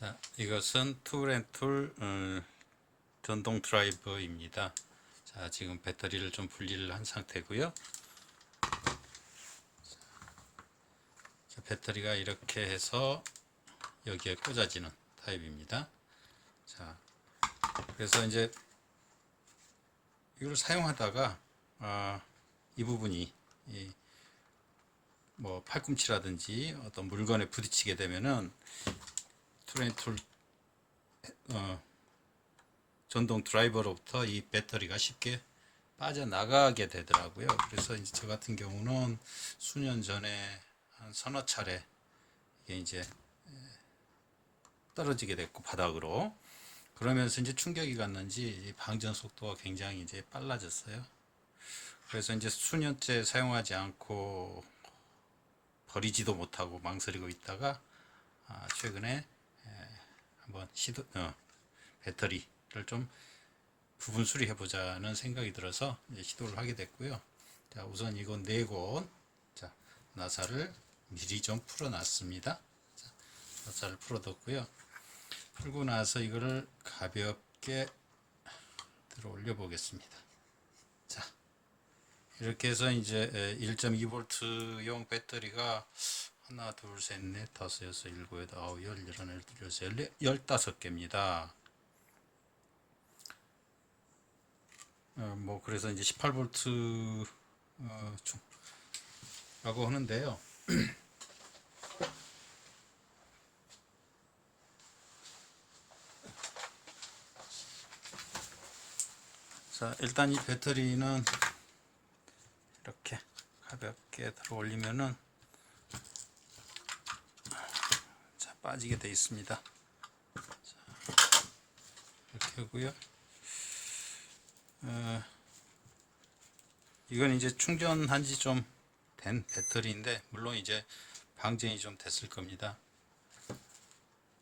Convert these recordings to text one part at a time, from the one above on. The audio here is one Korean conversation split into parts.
자, 이것은 툴앤툴 전동 드라이버입니다. 자, 지금 배터리를 좀 분리를 한 상태고요. 자, 배터리가 이렇게 해서 여기에 꽂아지는 타입입니다. 자, 그래서 이제 이걸 사용하다가 이 부분이 뭐 팔꿈치라든지 어떤 물건에 부딪히게 되면은 툴앤툴 전동 드라이버로부터 이 배터리가 쉽게 빠져나가게 되더라고요. 그래서 이제 저 같은 경우는 수년 전에 한 서너 차례 이게 이제 떨어지게 됐고 바닥으로, 그러면서 이제 충격이 갔는지 방전 속도가 굉장히 이제 빨라졌어요. 그래서 이제 수년째 사용하지 않고 버리지도 못하고 망설이고 있다가 최근에 한번 배터리를 좀 부분 수리해 보자는 생각이 들어서 시도를 하게 됐고요. 자, 우선 이건 4곳, 자, 나사를 미리 좀 풀어 놨습니다. 자, 나사를 풀어뒀고요. 풀고 나서 이거를 가볍게 들어 올려 보겠습니다. 자, 이렇게 해서 이제 1.2V용 배터리가 하나, 둘, 셋, 넷, 다섯, 여섯, 일곱, 여덟, 아홉, 열, 열하나, 열둘, 열셋, 15개입니다. 뭐 그래서 이제 18V 라고 하는데요. 자, 일단 이 배터리는 이렇게 가볍게 들어 올리면은 자, 빠지게 되어 있습니다. 자, 이렇게 하고요. 이건 이제 충전한 지 좀 된 배터리인데 물론 이제 방전이 좀 됐을 겁니다.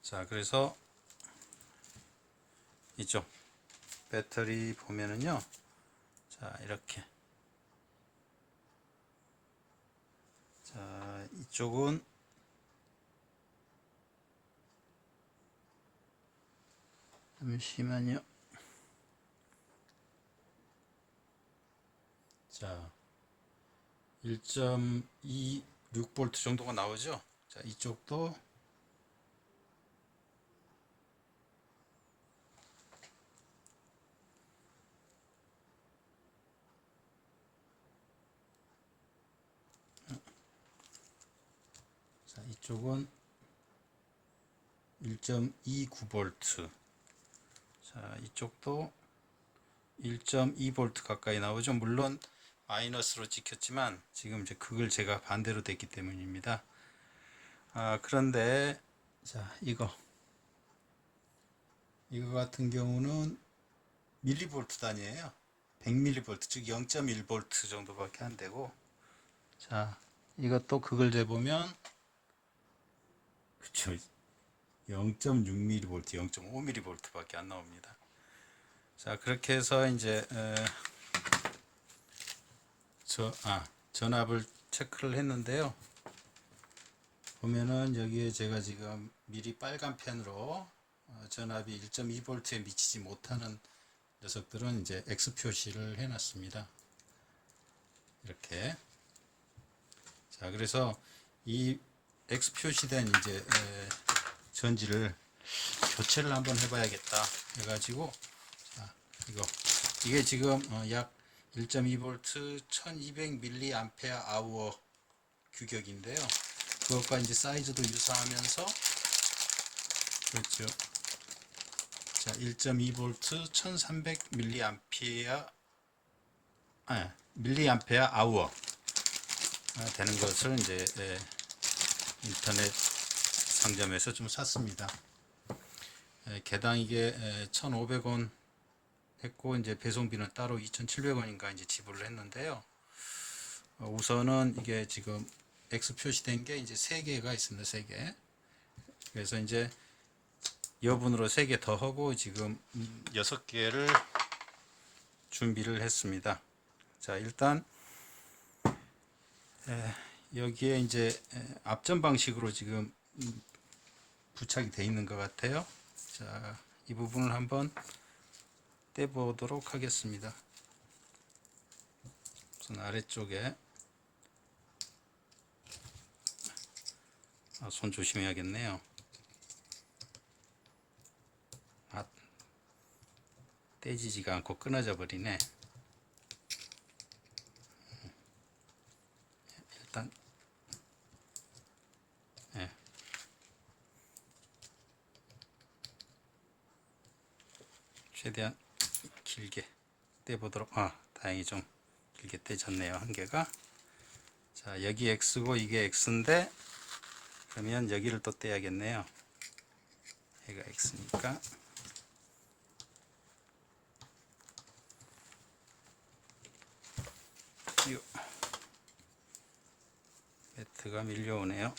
자, 그래서 이쪽 배터리 보면은요, 자, 이렇게, 자, 이쪽은 잠시만요. 자, 1.26V 정도가 나오죠. 자, 이쪽도 자, 이쪽은 1.29V. 자, 이쪽도 1.2V 가까이 나오죠. 물론 마이너스로 찍혔지만 지금 이제 그걸 제가 반대로 됐기 때문입니다. 그런데 자, 이거 같은 경우는 밀리볼트 단위예요. 100mV, 즉 0.1V 정도밖에 안 되고, 자, 이것도 그걸 재보면 그쵸, 0.6mV, 0.5mV 밖에 안 나옵니다. 자, 그렇게 해서 이제 전압을 체크를 했는데요. 보면은 여기에 제가 지금 미리 빨간 펜으로 전압이 1.2V에 미치지 못하는 녀석들은 이제 X 표시를 해놨습니다. 이렇게. 자, 그래서 이 X 표시된 이제 전지를 교체를 한번 해봐야겠다 해가지고, 자, 이게 지금 약 1.2V 1200mAh 규격인데요. 그것과 이제 사이즈도 유사하면서, 그렇죠. 자, 1.2V 1300mAh 되는 것을 이제 인터넷 상점에서 좀 샀습니다. 개당 이게 1,500원 했고, 이제 배송비는 따로 2,700원인가 이제 지불을 했는데요. 우선은 이게 지금 X 표시된 게 이제 3개가 있습니다. 3개. 그래서 이제 여분으로 3개 더 하고 지금 6개를 준비를 했습니다. 자, 일단 여기에 이제 앞전 방식으로 지금 부착이 돼 있는 것 같아요. 자, 이 부분을 한번 떼보도록 하겠습니다. 우선 아래쪽에 손 조심해야겠네요. 떼지지가 않고 끊어져 버리네. 일단 네. 최대한 길게 떼보도록. 다행히 좀 길게 떼졌네요. 한 개가. 자, 여기 X고 이게 X인데 그러면 여기를 또 떼야겠네요. 얘가 X니까. 매트가 밀려오네요.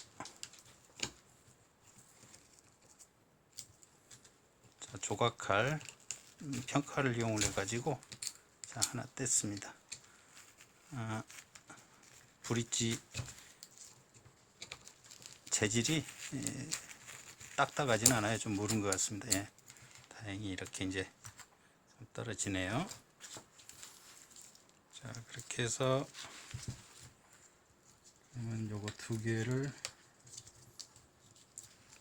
자, 조각칼, 평칼을 이용해 가지고 자, 하나 뗐습니다. 브릿지 재질이 딱딱하진 않아요. 좀 무른 것 같습니다. 예. 다행히 이렇게 이제 떨어지네요. 자, 그렇게 해서 그러면 요거 두 개를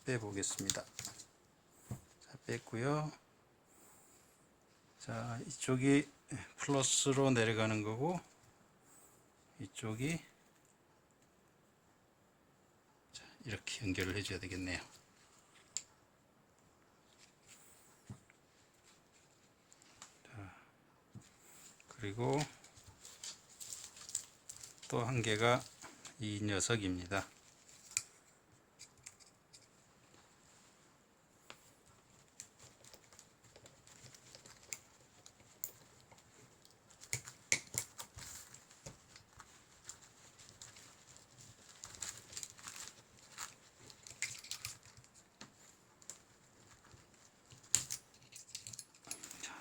빼보겠습니다. 자, 뺐고요. 자, 이쪽이 플러스로 내려가는 거고 이쪽이 자, 이렇게 연결을 해줘야 되겠네요. 자, 그리고 또 한 개가 이 녀석입니다.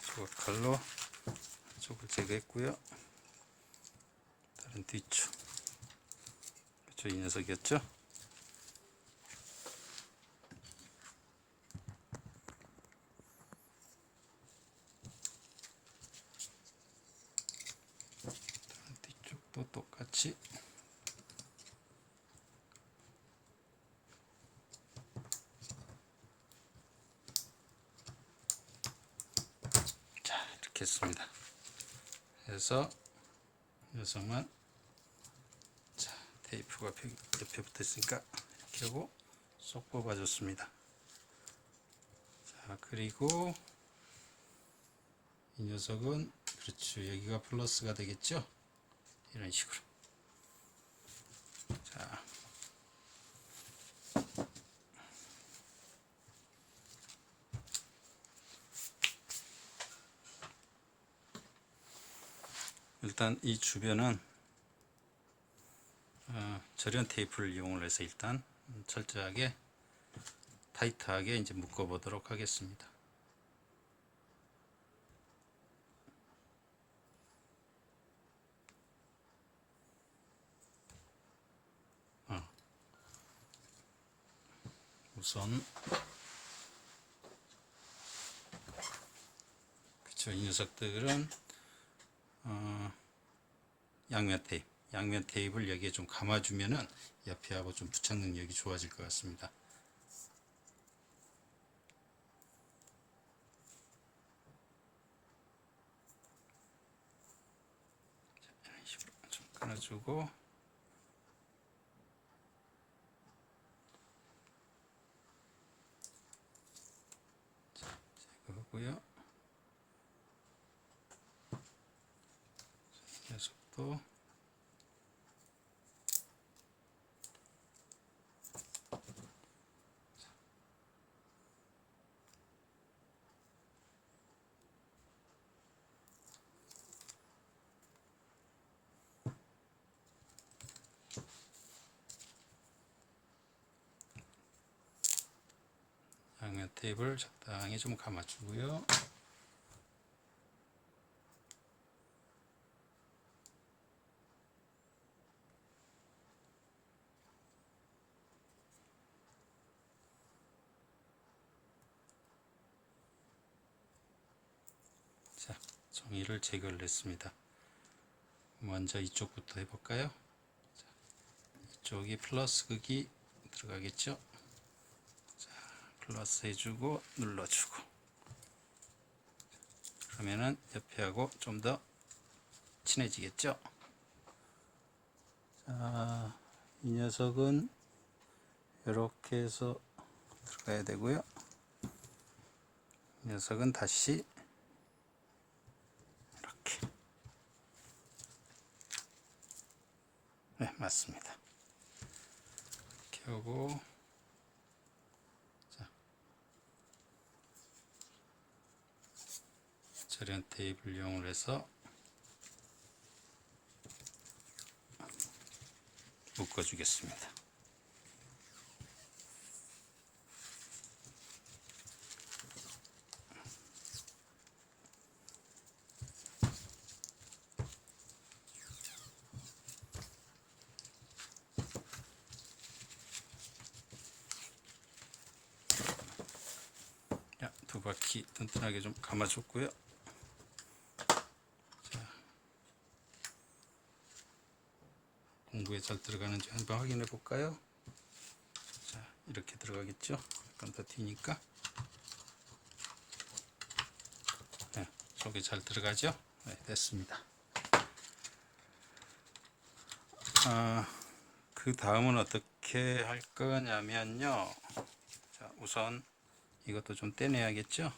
조각칼로 쪽을 제거했고요. 다른 뒤쪽, 그렇죠, 이 녀석이었죠. 다른 뒤쪽도 똑같이. 자, 이렇게 했습니다. 그래서 녀석만, 자, 테이프가 옆에 붙어 있으니까 이렇게 하고 쏙 뽑아줬습니다. 자, 그리고 이 녀석은 그렇죠, 여기가 플러스가 되겠죠. 이런 식으로. 자, 일단 이 주변은 절연 테이프를 이용을 해서 일단 철저하게 타이트하게 이제 묶어 보도록 하겠습니다. 우선 그쵸, 이 녀석들은 양면 테이프를 여기에 좀 감아주면은 옆에 하고 좀 부착 능력이 좋아질 것 같습니다. 자, 이런 식으로 좀 끊어주고, 자, 제거하고요. 이 녀석도 양면 테이프를 적당히 좀 감아주고요. 종이를 제거를 했습니다. 먼저 이쪽부터 해볼까요? 이쪽이 플러스 극이 들어가겠죠? 자, 플러스 해주고 눌러주고, 그러면은 옆에 하고 좀 더 친해지겠죠? 자, 이 녀석은 이렇게 해서 들어가야 되고요. 이 녀석은 다시 이렇게. 네, 맞습니다. 이렇게 하고, 자, 절연 테이블 이용을 해서 묶어주겠습니다. 자, 두 바퀴 튼튼하게 좀 감아줬고요. 자, 공구에 잘 들어가는지 한번 확인해 볼까요? 자, 이렇게 들어가겠죠? 약간 더 튀니까. 네, 속에 잘 들어가죠? 네, 됐습니다. 그 다음은 어떻게 할 거냐면요. 자, 우선 이것도 좀 떼내야겠죠?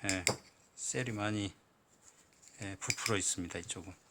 예, 셀이 많이 부풀어 있습니다. 이쪽은.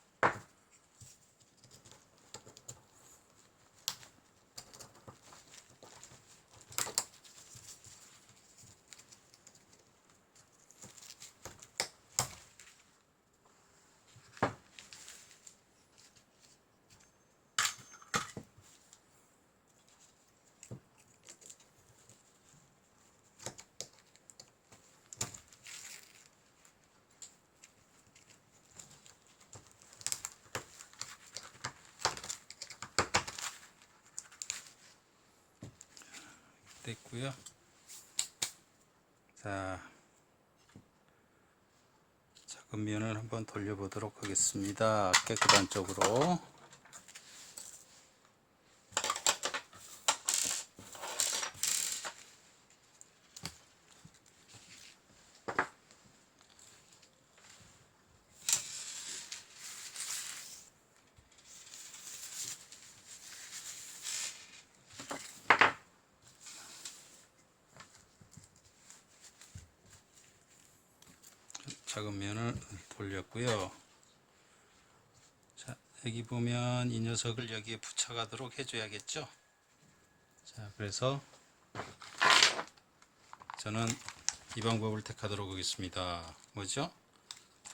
됐고요. 자, 작은 면을 한번 돌려보도록 하겠습니다. 깨끗한 쪽으로. 작은 면을 돌렸고요. 자, 여기 보면 이 녀석을 여기에 붙여가도록 해줘야겠죠. 자, 그래서 저는 이 방법을 택하도록 하겠습니다. 뭐죠?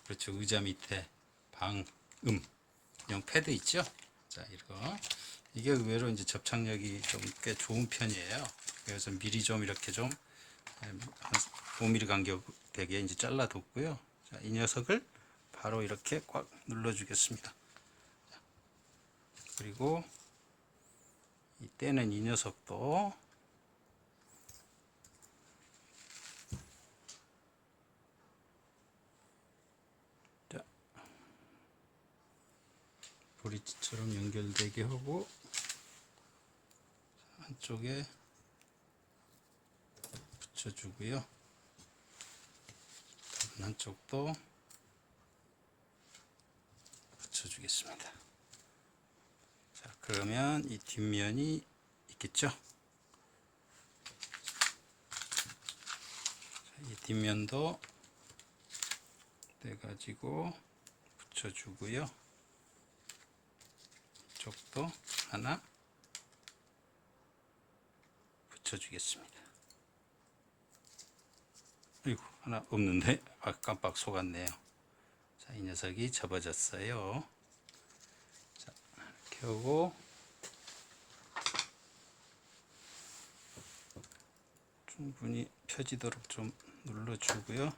그렇죠. 의자 밑에 방음 용 패드 있죠. 자, 이게 의외로 이제 접착력이 좀 꽤 좋은 편이에요. 그래서 미리 좀 이렇게 좀 한 5mm 간격 되게 이제 잘라뒀고요. 자, 이 녀석을 바로 이렇게 꽉 눌러주겠습니다. 자, 그리고 이때는 이 녀석도 자, 브릿지처럼 연결되게 하고 한쪽에 붙여주고요. 다른 한쪽도 붙여주겠습니다. 자, 그러면 이 뒷면이 있겠죠? 자, 이 뒷면도 떼가지고 붙여주고요. 이쪽도 하나 붙여주겠습니다. 아이고, 하나 없는데? 아, 깜빡 속았네요. 자, 이 녀석이 접어졌어요. 자, 이렇게 하고 충분히 펴지도록 좀 눌러주고요.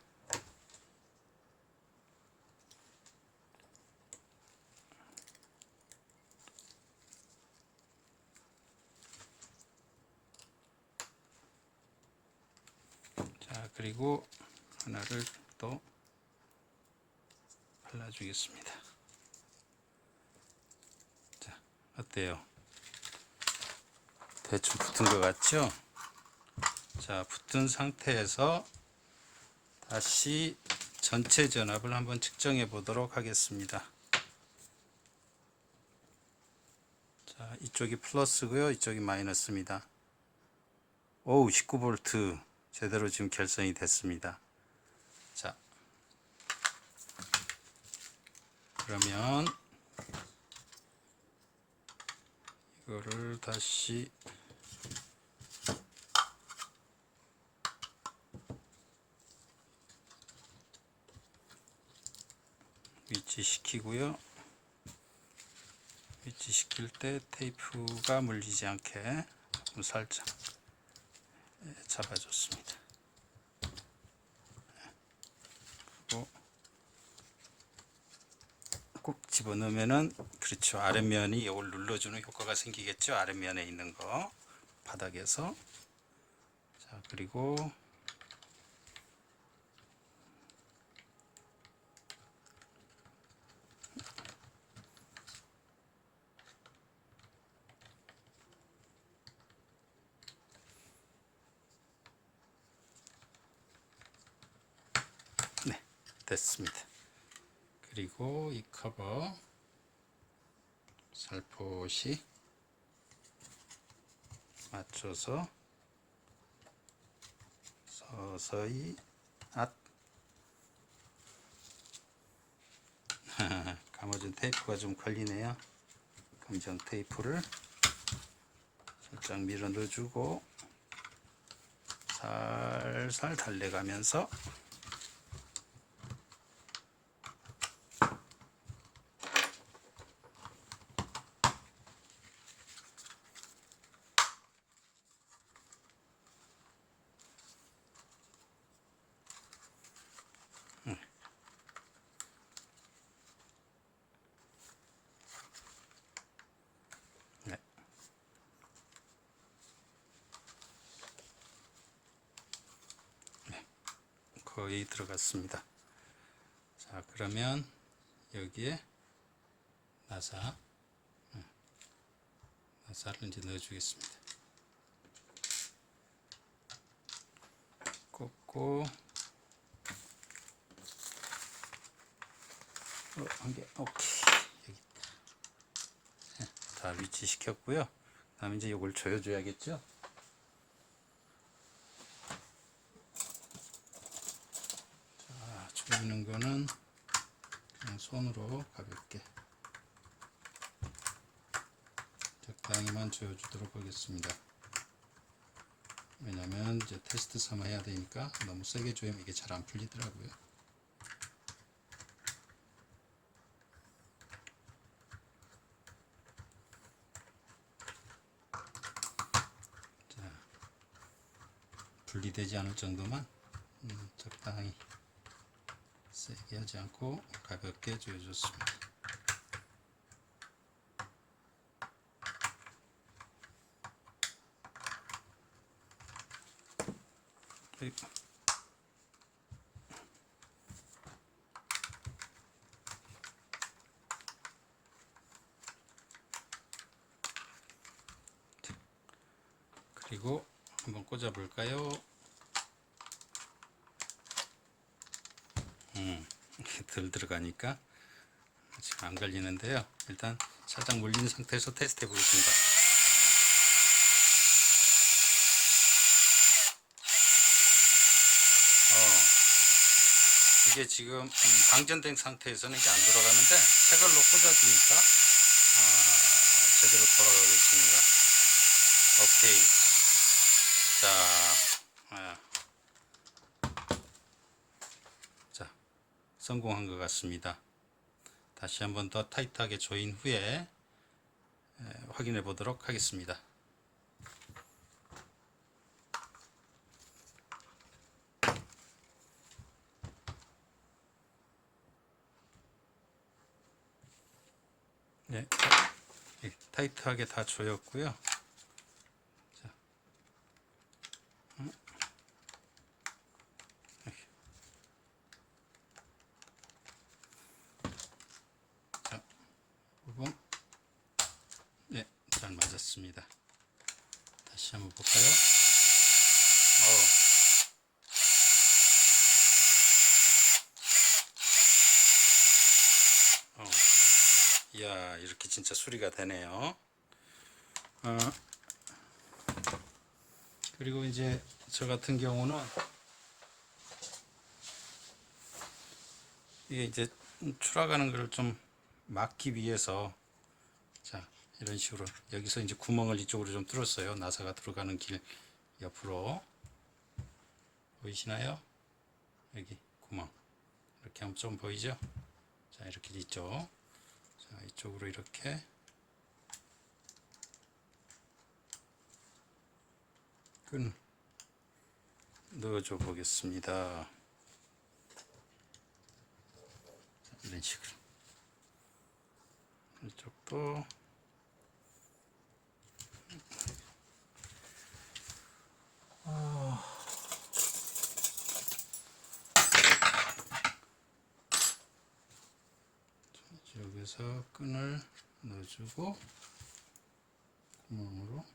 자, 그리고 하나를 또 발라주겠습니다. 자, 어때요? 대충 붙은 것 같죠? 자, 붙은 상태에서 다시 전체 전압을 한번 측정해 보도록 하겠습니다. 자, 이쪽이 플러스고요, 이쪽이 마이너스입니다. 오우, 19V 제대로 지금 결선이 됐습니다. 자, 그러면 이거를 다시 위치시키고요. 위치시킬 때 테이프가 물리지 않게 조금 살짝 잡아줬습니다. 그리고 꼭 집어넣으면은, 그렇죠, 아랫면이 이걸 눌러주는 효과가 생기겠죠. 아랫면에 있는 거 바닥에서. 자, 그리고 네, 됐습니다. 그리고 이 커버 살포시 맞춰서 서서히 감아준 테이프가 좀 걸리네요. 검정 테이프를 살짝 밀어 넣어주고 살살 달래가면서 네. 네, 거의 들어갔습니다. 자, 그러면 여기에 나사를 이제 넣어주겠습니다. 꽂고 한 개, 오케이. 여기 다 위치시켰고요. 다음 이제 이걸 조여줘야겠죠. 자, 조이는 거는 그냥 손으로 가볍게 적당히만 조여주도록 하겠습니다. 왜냐면 이제 테스트 삼아 해야 되니까 너무 세게 조이면 이게 잘 안 풀리더라고요. 자, 분리되지 않을 정도만 적당히 세게 하지 않고 가볍게 조여줬습니다. 그리고 한번 꽂아 볼까요? 덜 들어가니까 지금 안 걸리는데요. 일단 살짝 물린 상태에서 테스트 해 보겠습니다. 이게 지금 방전된 상태에서는 이게 안 돌아가는데 새 걸로 꽂아주니까 제대로 돌아가고 있습니다. 오케이. 자, 성공한 것 같습니다. 다시 한번 더 타이트하게 조인 후에 확인해 보도록 하겠습니다. 네, 타이트하게 다 조였고요. 다시 한번 볼까요? 이야, 이렇게 진짜 수리가 되네요. 그리고 이제 저 같은 경우는 이게 이제 추락하는 걸 좀 막기 위해서, 자, 이런 식으로 여기서 이제 구멍을 이쪽으로 좀 뚫었어요. 나사가 들어가는 길 옆으로. 보이시나요? 여기 구멍 이렇게 하면 좀 보이죠? 자, 이렇게 있죠. 자, 이쪽으로 이렇게 끈 넣어줘 보겠습니다. 자, 이런 식으로 이쪽도 여기서 끈을 넣어주고 구멍으로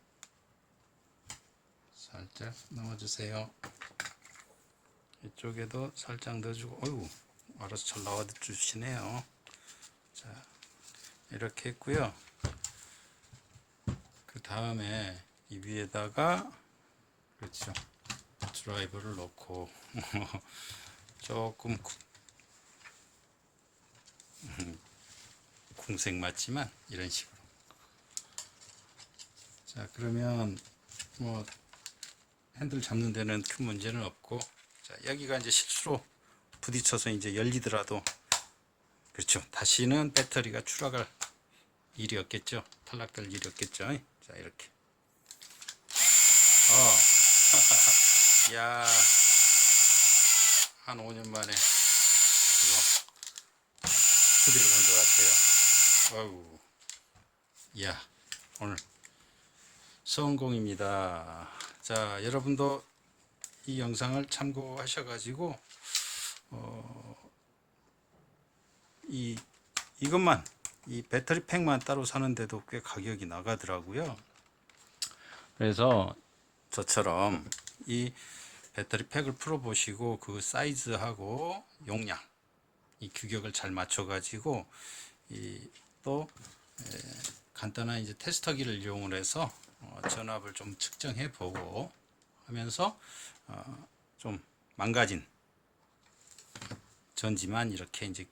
살짝 넣어주세요. 이쪽에도 살짝 넣어주고, 어이구, 알아서 잘 나와주시네요. 자, 이렇게 했고요. 그 다음에 이 위에다가, 그렇죠, 드라이버를 넣고 조금 궁색 맞지만 이런 식으로. 자, 그러면 뭐 핸들 잡는 데는 큰 문제는 없고, 자, 여기가 이제 실수로 부딪혀서 이제 열리더라도, 그렇죠, 다시는 배터리가 추락할 일이 없겠죠. 탈락될 일이 없겠죠. 자, 이렇게. 야, 한 5년 만에 이거 수리를 한 것 같아요. 어우, 야, 오늘 성공입니다. 자, 여러분도 이 영상을 참고하셔가지고 이것만, 이 배터리 팩만 따로 사는데도 꽤 가격이 나가더라고요. 그래서 저처럼 이 배터리 팩을 풀어 보시고 그 사이즈하고 용량, 이 규격을 잘 맞춰 가지고 또 간단한 이제 테스터기를 이용을 해서 전압을 좀 측정해 보고 하면서 좀 망가진 전지만 이렇게 이제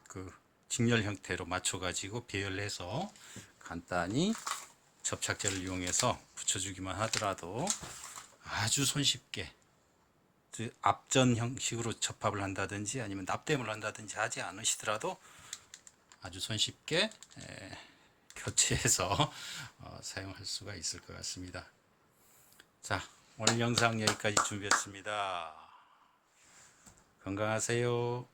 그 직렬 형태로 맞춰 가지고 배열해서 간단히 접착제를 이용해서 붙여주기만 하더라도 아주 손쉽게 앞전 형식으로 접합을 한다든지 아니면 납땜을 한다든지 하지 않으시더라도 아주 손쉽게 교체해서 사용할 수가 있을 것 같습니다. 자, 오늘 영상 여기까지 준비했습니다. 건강하세요.